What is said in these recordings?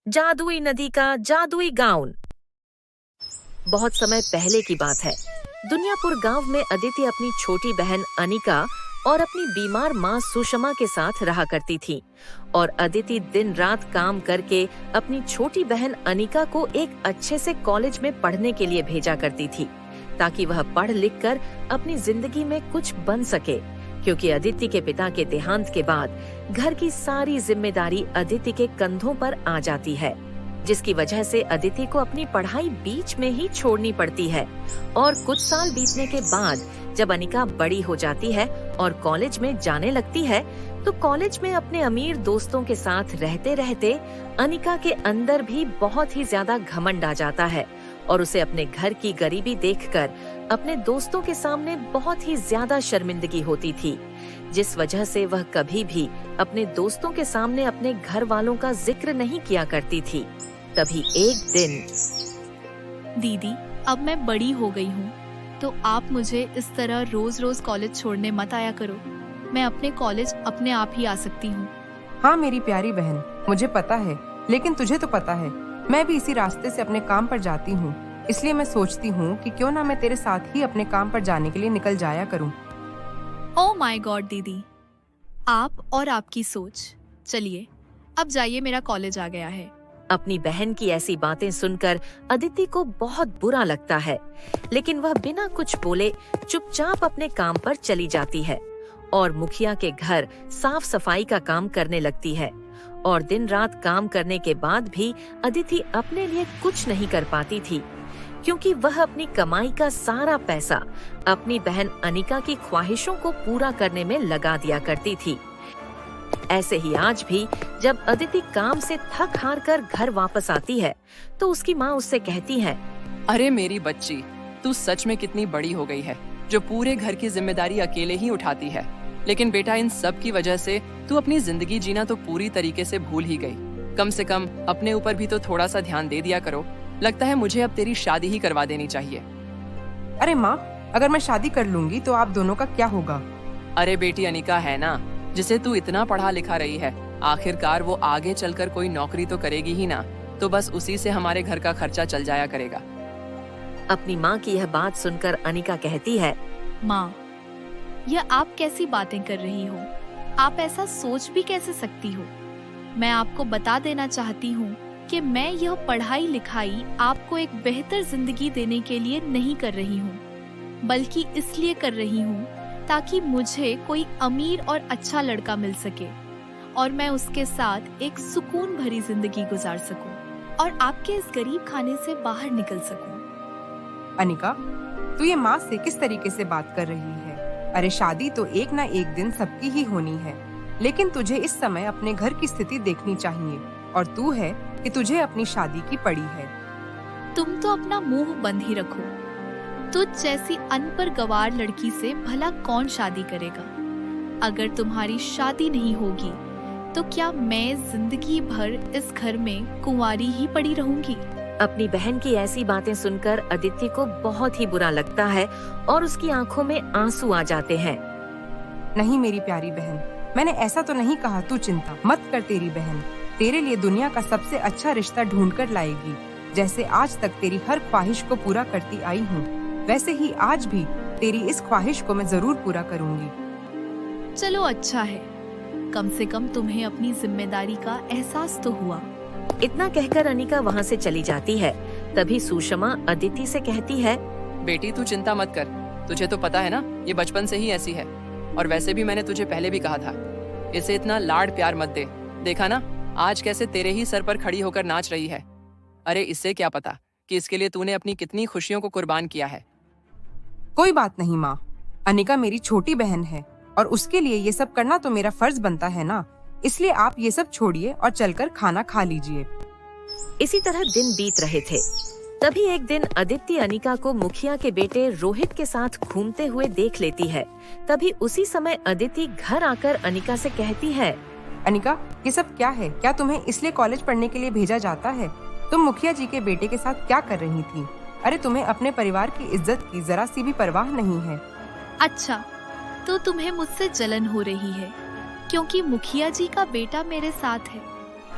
जादुई नदी का जादुई गाउन। बहुत समय पहले की बात है। दुनियापुर गांव में अदिति अपनी छोटी बहन अनिका और अपनी बीमार माँ सुषमा के साथ रहा करती थी। और अदिति दिन रात काम करके अपनी छोटी बहन अनिका को एक अच्छे से कॉलेज में पढ़ने के लिए भेजा करती थी, ताकि वह पढ़ लिख कर अपनी जिंदगी में कुछ बन सके। क्योंकि अदिति के पिता के देहांत के बाद घर की सारी जिम्मेदारी अदिति के कंधों पर आ जाती है, जिसकी वजह से अदिति को अपनी पढ़ाई बीच में ही छोड़नी पड़ती है। और कुछ साल बीतने के बाद जब अनिका बड़ी हो जाती है और कॉलेज में जाने लगती है, तो कॉलेज में अपने अमीर दोस्तों के साथ रहते रहते अनिका के अंदर भी बहुत ही ज्यादा घमंड आ जाता है और उसे अपने घर की गरीबी देखकर अपने दोस्तों के सामने बहुत ही ज्यादा शर्मिंदगी होती थी, जिस वजह से वह कभी भी अपने दोस्तों के सामने अपने घर वालों का जिक्र नहीं किया करती थी। तभी एक दिन, दीदी, अब मैं बड़ी हो गई हूँ, तो आप मुझे इस तरह रोज रोज कॉलेज छोड़ने मत आया करो। मैं अपने कॉलेज अपने आप ही आ सकती हूँ। हाँ मेरी प्यारी बहन, मुझे पता है, लेकिन तुझे तो पता है मैं भी इसी रास्ते से अपने काम पर जाती हूँ, इसलिए मैं सोचती हूँ कि क्यों ना मैं तेरे साथ ही अपने काम पर जाने के लिए निकल जाया करूँ। ओह माय गॉड दीदी, आप और आपकी सोच। चलिए अब जाइए, मेरा कॉलेज आ गया है। अपनी बहन की ऐसी बातें सुनकर अदिति को बहुत बुरा लगता है, लेकिन वह बिना कुछ बोले चुपचाप अपने काम पर चली जाती है और मुखिया के घर साफ सफाई का काम करने लगती है। और दिन रात काम करने के बाद भी अदिति अपने लिए कुछ नहीं कर पाती थी, क्योंकि वह अपनी कमाई का सारा पैसा अपनी बहन अनिका की ख्वाहिशों को पूरा करने में लगा दिया करती थी। ऐसे ही आज भी जब अदिति काम से थक हार कर घर वापस आती है, तो उसकी माँ उससे कहती है, अरे मेरी बच्ची, तू सच में कितनी बड़ी हो गई है, जो पूरे घर की जिम्मेदारी अकेले ही उठाती है। लेकिन बेटा, इन सब की वजह से तू अपनी जिंदगी जीना तो पूरी तरीके से भूल ही गई। कम से कम अपने ऊपर भी तो थोड़ा सा ध्यान दे दिया करो। लगता है मुझे अब तेरी शादी ही करवा देनी चाहिए। अरे माँ, अगर मैं शादी कर लूंगी तो आप दोनों का क्या होगा? अरे बेटी अनिका है ना, जिसे तू इतना पढ़ा लिखा रही है, आखिरकार वो आगे चलकर कोई नौकरी तो करेगी ही ना, तो बस उसी से हमारे घर का खर्चा चल जाया करेगा। अपनी माँ की यह बात सुनकर अनिका कहती है, माँ, यह आप कैसी बातें कर रही हो? आप ऐसा सोच भी कैसे सकती हो? मैं आपको बता देना चाहती हूँ कि मैं यह पढ़ाई लिखाई आपको एक बेहतर जिंदगी देने के लिए नहीं कर रही हूँ, बल्कि इसलिए कर रही हूँ ताकि मुझे कोई अमीर और अच्छा लड़का मिल सके और मैं उसके साथ एक सुकून भरी जिंदगी गुजार सकूं और आपके इस गरीब खाने से बाहर निकल सकूं। अनिका, तू ये माँ से किस तरीके से बात कर रही है? अरे शादी तो एक ना एक दिन सबकी ही होनी है, लेकिन तुझे इस समय अपने घर की स्थिति देखनी चाहिए और तू है कि तुझे अपनी शादी की पड़ी है। तुम तो अपना मुंह बंद ही रखो। तुझ जैसी अनपढ़ गवार लड़की से भला कौन शादी करेगा? अगर तुम्हारी शादी नहीं होगी तो क्या मैं जिंदगी भर इस घर में कुंवारी ही पड़ी रहूंगी? अपनी बहन की ऐसी बातें सुनकर अदिति को बहुत ही बुरा लगता है और उसकी आंखों में आंसू आ जाते हैं। नहीं मेरी प्यारी बहन, मैंने ऐसा तो नहीं कहा। तू चिंता मत कर, तेरी बहन तेरे लिए दुनिया का सबसे अच्छा रिश्ता ढूंढ कर लाएगी। जैसे आज तक तेरी हर ख्वाहिश को पूरा करती आई हूँ, वैसे ही आज भी तेरी इस ख्वाहिश को मैं जरूर पूरा करूँगी। चलो अच्छा है, कम से कम तुम्हें अपनी जिम्मेदारी का एहसास तो हुआ। इतना कहकर अनिका वहाँ से चली जाती है। तभी सुषमा अदिति से कहती है, बेटी तू चिंता मत कर, तुझे तो पता है ना ये बचपन से ही ऐसी है। और वैसे भी मैंने तुझे पहले भी कहा था, इसे इतना लाड प्यार मत दे। देखा ना आज कैसे तेरे ही सर पर खड़ी होकर नाच रही है। अरे इससे क्या पता कि इसके लिए तूने अपनी कितनी खुशियों को कुर्बान किया है। कोई बात नहीं माँ, अनिका मेरी छोटी बहन है और उसके लिए ये सब करना तो मेरा फर्ज बनता है ना, इसलिए आप ये सब छोड़िए और चलकर खाना खा लीजिए। इसी तरह दिन बीत रहे थे। तभी एक दिन अदिति अनिका को मुखिया के बेटे रोहित के साथ घूमते हुए देख लेती है। तभी उसी समय अदिति घर आकर अनिका से कहती है, अनिका, ये सब क्या है? क्या तुम्हें इसलिए कॉलेज पढ़ने के लिए भेजा जाता है? तुम मुखिया जी के बेटे के साथ क्या कर रही थी? अरे तुम्हें अपने परिवार की इज्जत की जरा सी भी परवाह नहीं है। अच्छा, तो तुम्हें मुझसे जलन हो रही है क्योंकि मुखिया जी का बेटा मेरे साथ है,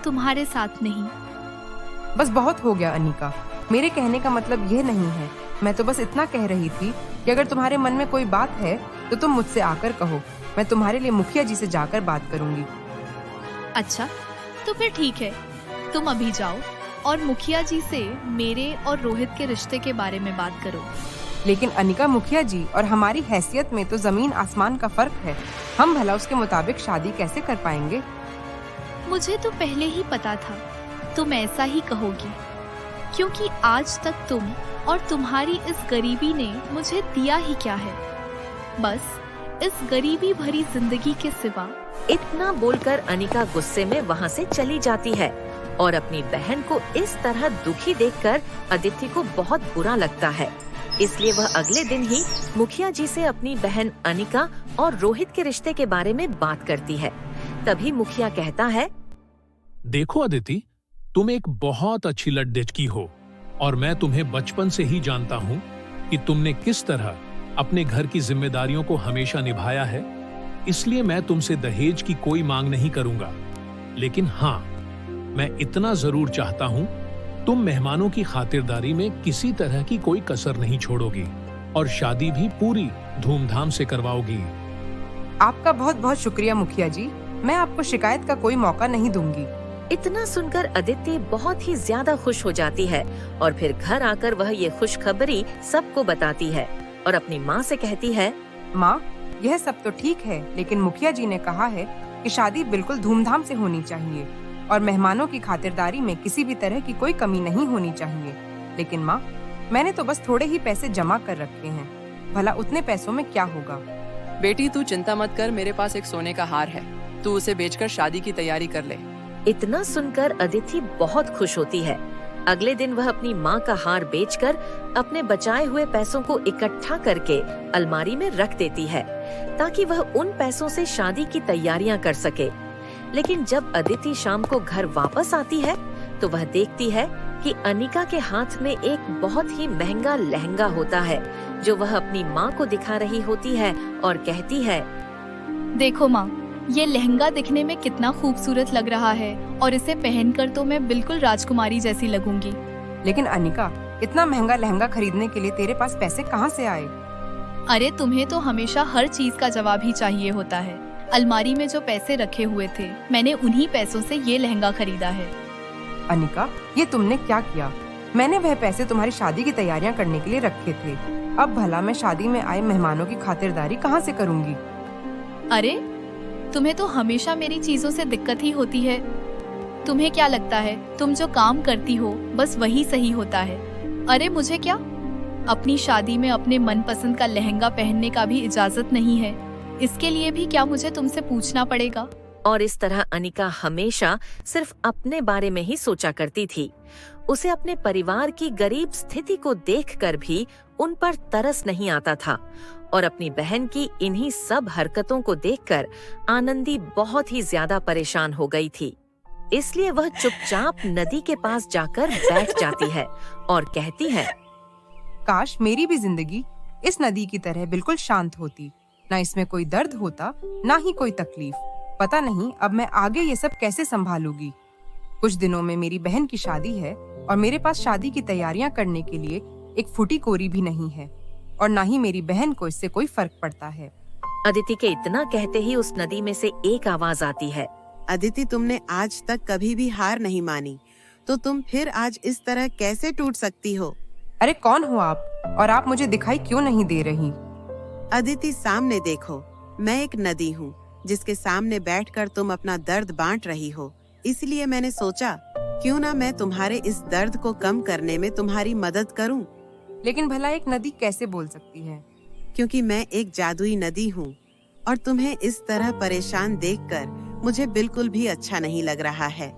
तुम्हारे साथ नहीं। बस बहुत हो गया अनिका। मेरे कहने का मतलब यह नहीं है। मैं तो बस इतना कह रही थी कि अगर तुम्हारे मन में कोई बात है तो तुम मुझसे आकर कहो। मैं तुम्हारे लिए मुखिया जी से जाकर बात करूंगी। अच्छा, तो फिर ठीक है, तुम अभी जाओ और मुखिया जी से मेरे और रोहित के रिश्ते के बारे में बात करो। लेकिन अनिका, मुखिया जी और हमारी हैसियत में तो जमीन आसमान का फर्क है। हम भला उसके मुताबिक शादी कैसे कर पाएंगे? मुझे तो पहले ही पता था तुम ऐसा ही कहोगी, क्योंकि आज तक तुम और तुम्हारी इस गरीबी ने मुझे दिया ही क्या है, बस इस गरीबी भरी जिंदगी के सिवा। इतना बोलकर अनिका गुस्से में वहाँ से चली जाती है और अपनी बहन को इस तरह दुखी देखकर अदिति को बहुत बुरा लगता है। इसलिए वह अगले दिन ही मुखिया जी से अपनी बहन अनिका और रोहित के रिश्ते के बारे में बात करती है। तभी मुखिया कहता है, देखो अदिति, तुम एक बहुत अच्छी लड़की हो और मैं तुम्हें बचपन से ही जानता हूँ कि तुमने किस तरह अपने घर की जिम्मेदारियों को हमेशा निभाया है। इसलिए मैं तुमसे दहेज की कोई मांग नहीं करूंगा। लेकिन हाँ, मैं इतना जरूर चाहता हूँ, तुम मेहमानों की खातिरदारी में किसी तरह की कोई कसर नहीं छोड़ोगी और शादी भी पूरी धूमधाम से करवाओगी। आपका बहुत बहुत शुक्रिया मुखिया जी। मैं आपको शिकायत का कोई मौका नहीं दूंगी। इतना सुनकर अदिति बहुत ही ज्यादा खुश हो जाती है और फिर घर आकर वह ये खुशखबरी सबको बताती है और अपनी माँ से कहती है, माँ, यह सब तो ठीक है, लेकिन मुखिया जी ने कहा है कि शादी बिल्कुल धूमधाम से होनी चाहिए और मेहमानों की खातिरदारी में किसी भी तरह की कोई कमी नहीं होनी चाहिए। लेकिन माँ, मैंने तो बस थोड़े ही पैसे जमा कर रखे हैं। भला उतने पैसों में क्या होगा? बेटी, तू चिंता मत कर, मेरे पास एक सोने का हार है, तू उसे बेचकर शादी की तैयारी कर ले। इतना सुनकर अदिति बहुत खुश होती है। अगले दिन वह अपनी माँ का हार बेचकर अपने बचाए हुए पैसों को इकट्ठा करके अलमारी में रख देती है ताकि वह उन पैसों से शादी की तैयारियां कर सके। लेकिन जब अदिति शाम को घर वापस आती है तो वह देखती है कि अनिका के हाथ में एक बहुत ही महंगा लहंगा होता है जो वह अपनी माँ को दिखा रही होती है और कहती है, देखो माँ, ये लहंगा दिखने में कितना खूबसूरत लग रहा है और इसे पहनकर तो मैं बिल्कुल राजकुमारी जैसी लगूंगी। लेकिन अनिका, इतना महंगा लहंगा खरीदने के लिए तेरे पास पैसे कहाँ से आए? अरे तुम्हें तो हमेशा हर चीज का जवाब ही चाहिए होता है। अलमारी में जो पैसे रखे हुए थे, मैंने उन्हीं पैसों से ये लहंगा खरीदा है। अनिका, ये तुमने क्या किया? मैंने वह पैसे तुम्हारी शादी की तैयारियां करने के लिए रखे थे। अब भला मैं शादी में आए मेहमानों की खातिरदारी कहाँ से करूँगी? अरे, तुम्हें तो हमेशा मेरी चीजों से दिक्कत ही होती है। तुम्हें क्या लगता है तुम जो काम करती हो बस वही सही होता है? अरे मुझे क्या, अपनी शादी में अपने मनपसंद का लहंगा पहनने का भी इजाजत नहीं है। इसके लिए भी क्या मुझे तुमसे पूछना पड़ेगा? और इस तरह अनिका हमेशा सिर्फ अपने बारे में ही सोचा करती थी। उसे अपने परिवार की गरीब स्थिति को देखकर भी उन पर तरस नहीं आता था और अपनी बहन की इन्हीं सब हरकतों को देखकर आनंदी बहुत ही ज्यादा परेशान हो गई थी। इसलिए वह चुपचाप नदी के पास जाकर बैठ जाती है और कहती है, काश मेरी भी जिंदगी इस नदी की तरह बिल्कुल शांत होती। ना इसमें कोई दर्द होता, ना ही कोई तकलीफ। पता नहीं अब मैं आगे ये सब कैसे संभालूंगी। कुछ दिनों में मेरी बहन की शादी है और मेरे पास शादी की तैयारियां करने के लिए एक फूटी कोरी भी नहीं है और ना ही मेरी बहन को इससे कोई फर्क पड़ता है। अदिति के इतना कहते ही उस नदी में से एक आवाज आती है, अदिति, तुमने आज तक कभी भी हार नहीं मानी, तो तुम फिर आज इस तरह कैसे टूट सकती हो? अरे कौन हो आप, और आप मुझे दिखाई क्यों नहीं दे रही? अदिति, सामने देखो, मैं एक नदी हूँ जिसके सामने बैठकर तुम अपना दर्द बांट रही हो। इसलिए मैंने सोचा क्यों ना मैं तुम्हारे इस दर्द को कम करने में तुम्हारी मदद करूं। लेकिन भला एक नदी कैसे बोल सकती है? क्योंकि मैं एक जादुई नदी हूँ और तुम्हें इस तरह परेशान देखकर मुझे बिल्कुल भी अच्छा नहीं लग रहा है।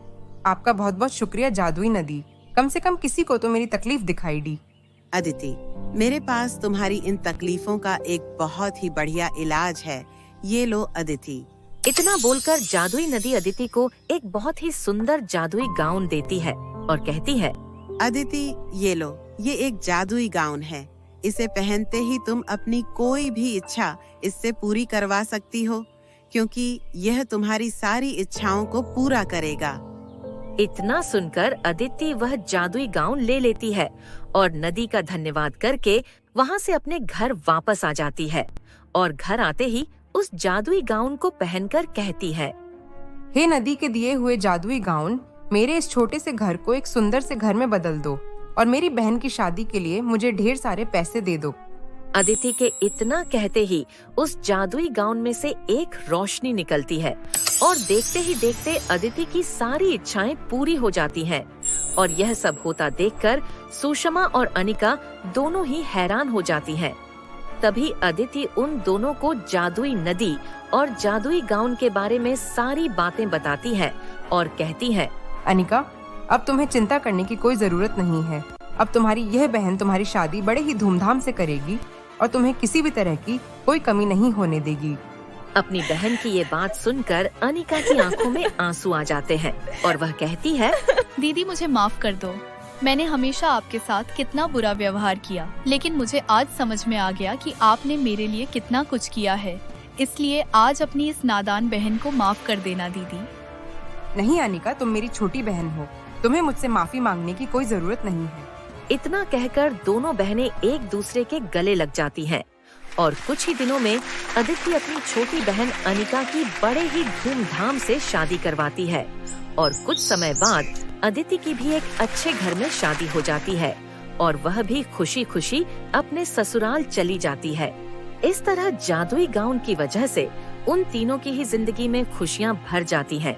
आपका बहुत बहुत शुक्रिया जादुई नदी, कम से कम किसी को तो मेरी तकलीफ दिखाई दी। अदिति, मेरे पास तुम्हारी इन तकलीफों का एक बहुत ही बढ़िया इलाज है। ये लो अदिति। इतना बोलकर जादुई नदी अदिति को एक बहुत ही सुंदर जादुई गाउन देती है और कहती है, अदिति, ये लो, ये एक जादुई गाउन है। इसे पहनते ही तुम अपनी कोई भी इच्छा इससे पूरी करवा सकती हो, क्योंकि यह तुम्हारी सारी इच्छाओं को पूरा करेगा। इतना सुनकर अदिति वह जादुई गाउन ले लेती है और नदी का धन्यवाद करके वहाँ से अपने घर वापस आ जाती है और घर आते ही उस जादुई गाउन को पहनकर कहती है, हे नदी के दिए हुए जादुई गाउन, मेरे इस छोटे से घर को एक सुंदर से घर में बदल दो और मेरी बहन की शादी के लिए मुझे ढेर सारे पैसे दे दो। अदिति के इतना कहते ही उस जादुई गाउन में से एक रोशनी निकलती है और देखते ही देखते अदिति की सारी इच्छाएं पूरी हो जाती हैं। और यह सब होता देखकर सुषमा और अनिका दोनों ही हैरान हो जाती हैं। तभी अदिति उन दोनों को जादुई नदी और जादुई गाउन के बारे में सारी बातें बताती है और कहती है, अनिका, अब तुम्हें चिंता करने की कोई जरूरत नहीं है। अब तुम्हारी यह बहन तुम्हारी शादी बड़े ही धूमधाम से करेगी और तुम्हें किसी भी तरह की कोई कमी नहीं होने देगी। अपनी बहन की ये बात सुनकर अनिका की आंखों में आंसू आ जाते हैं और वह कहती है, दीदी मुझे माफ कर दो। मैंने हमेशा आपके साथ कितना बुरा व्यवहार किया, लेकिन मुझे आज समझ में आ गया कि आपने मेरे लिए कितना कुछ किया है। इसलिए आज अपनी इस नादान बहन को माफ कर देना दीदी। नहीं अनिका, तुम मेरी छोटी बहन हो, तुम्हें मुझसे माफी मांगने की कोई जरूरत नहीं है। इतना कहकर दोनों बहनें एक दूसरे के गले लग जाती हैं और कुछ ही दिनों में अदिति अपनी छोटी बहन अनिका की बड़े ही धूमधाम से शादी करवाती है और कुछ समय बाद अदिति की भी एक अच्छे घर में शादी हो जाती है और वह भी खुशी खुशी अपने ससुराल चली जाती है। इस तरह जादुई गाउन की वजह से उन तीनों की ही जिंदगी में खुशियां भर जाती हैं।